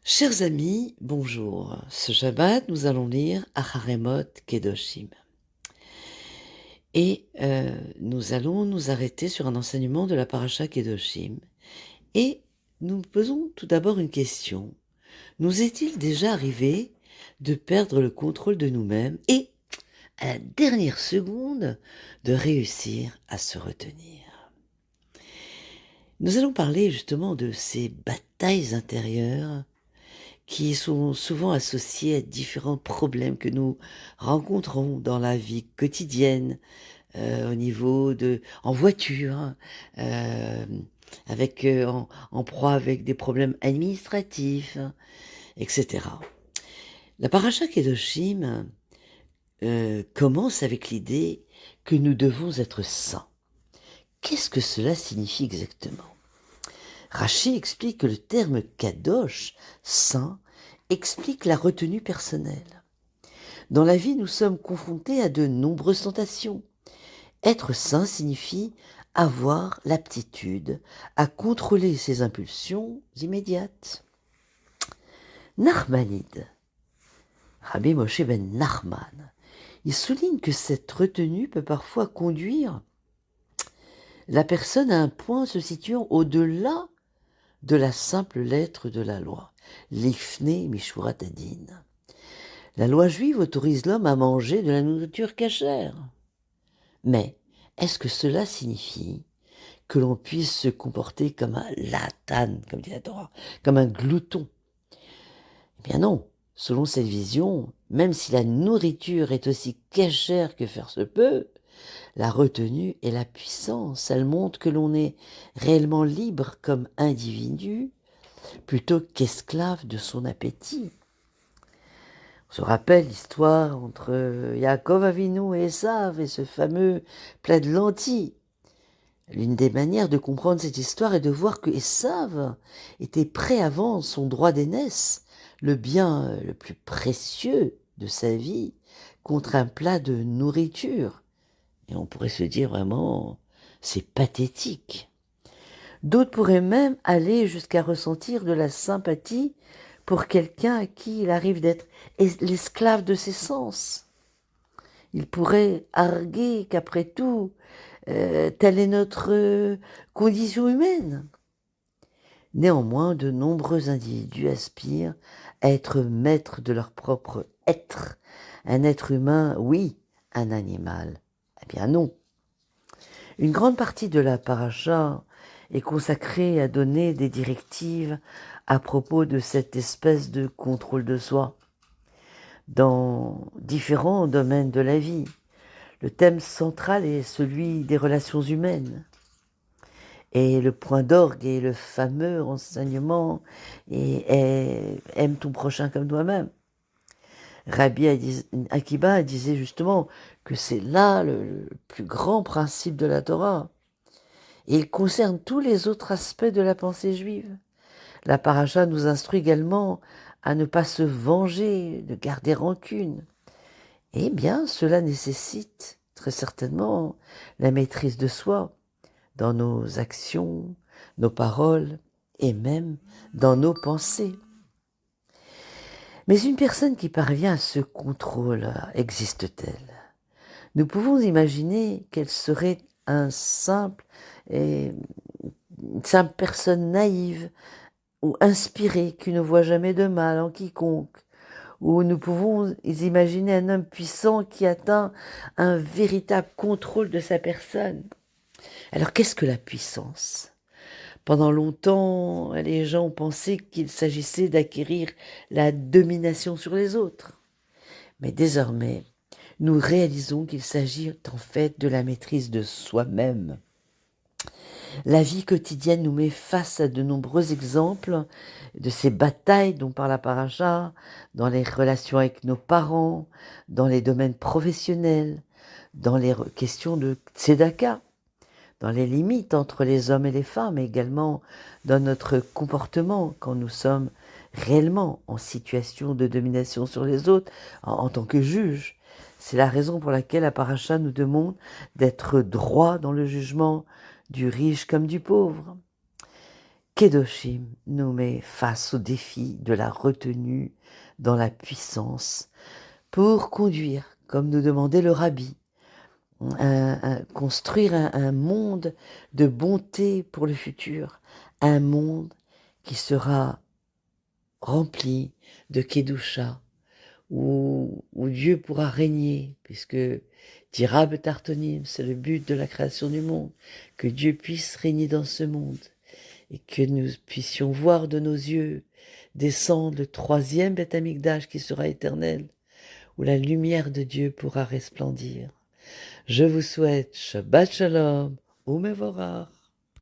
Chers amis, bonjour. Ce Shabbat, nous allons lire Acharemot Kedoshim. Et nous allons nous arrêter sur un enseignement de la Parasha Kedoshim. Et nous posons tout d'abord une question. Nous est-il déjà arrivé de perdre le contrôle de nous-mêmes et, à la dernière seconde, de réussir à se retenir? Nous allons parler justement de ces batailles intérieures qui sont souvent associés à différents problèmes que nous rencontrons dans la vie quotidienne, au niveau en voiture, en proie avec des problèmes administratifs, etc. La paracha Kedoshim commence avec l'idée que nous devons être saints. Qu'est-ce que cela signifie exactement? Rachi explique que le terme kadosh, saint, explique la retenue personnelle. Dans la vie, nous sommes confrontés à de nombreuses tentations. Être saint signifie avoir l'aptitude à contrôler ses impulsions immédiates. Nachmanide, Rabbi Moshe ben Nachman, il souligne que cette retenue peut parfois conduire la personne à un point se situant au-delà de la simple lettre de la loi, l'ifne mishurat adin. La loi juive autorise l'homme à manger de la nourriture cachère. Mais est-ce que cela signifie que l'on puisse se comporter comme un latan, comme dit la Torah, comme un glouton? Eh bien non, selon cette vision, même si la nourriture est aussi cachère que faire se peut, la retenue et la puissance, elles montrent que l'on est réellement libre comme individu, plutôt qu'esclave de son appétit. On se rappelle l'histoire entre Yaakov Avinu et Esav et ce fameux plat de lentilles. L'une des manières de comprendre cette histoire est de voir que Esav était prêt à vendre son droit d'aînesse, le bien le plus précieux de sa vie, contre un plat de nourriture. Et on pourrait se dire vraiment, c'est pathétique. D'autres pourraient même aller jusqu'à ressentir de la sympathie pour quelqu'un à qui il arrive d'être l'esclave de ses sens. Ils pourraient arguer qu'après tout, telle est notre condition humaine. Néanmoins, de nombreux individus aspirent à être maîtres de leur propre être. Un être humain, oui, un animal. Eh bien non. Une grande partie de la paracha est consacrée à donner des directives à propos de cette espèce de contrôle de soi dans différents domaines de la vie. Le thème central est celui des relations humaines. Et le point d'orgue est le fameux enseignement aime ton prochain comme toi-même. Rabbi Akiba disait justement que c'est là le plus grand principe de la Torah. Et il concerne tous les autres aspects de la pensée juive. La paracha nous instruit également à ne pas se venger, de garder rancune. Eh bien, cela nécessite très certainement la maîtrise de soi dans nos actions, nos paroles et même dans nos pensées. Mais une personne qui parvient à ce contrôle existe-t-elle? Nous pouvons imaginer qu'elle serait une simple personne naïve ou inspirée qui ne voit jamais de mal en quiconque. Ou nous pouvons imaginer un homme puissant qui atteint un véritable contrôle de sa personne. Alors qu'est-ce que la puissance? Pendant longtemps, les gens ont pensé qu'il s'agissait d'acquérir la domination sur les autres. Mais désormais, nous réalisons qu'il s'agit en fait de la maîtrise de soi-même. La vie quotidienne nous met face à de nombreux exemples de ces batailles dont parle la paracha, dans les relations avec nos parents, dans les domaines professionnels, dans les questions de tzedaka, dans les limites entre les hommes et les femmes, mais également dans notre comportement quand nous sommes réellement en situation de domination sur les autres en tant que juge. C'est la raison pour laquelle la paracha nous demande d'être droit dans le jugement du riche comme du pauvre. Kedoshim nous met face au défi de la retenue dans la puissance pour conduire, comme nous demandait le rabbi, construire un monde de bonté pour le futur, un monde qui sera rempli de Kedusha, où Dieu pourra régner, puisque dira Tartonim, c'est le but de la création du monde, que Dieu puisse régner dans ce monde, et que nous puissions voir de nos yeux descendre le troisième Beth Amikdash qui sera éternel, où la lumière de Dieu pourra resplendir. Je vous souhaite Shabbat Shalom, Umevorach.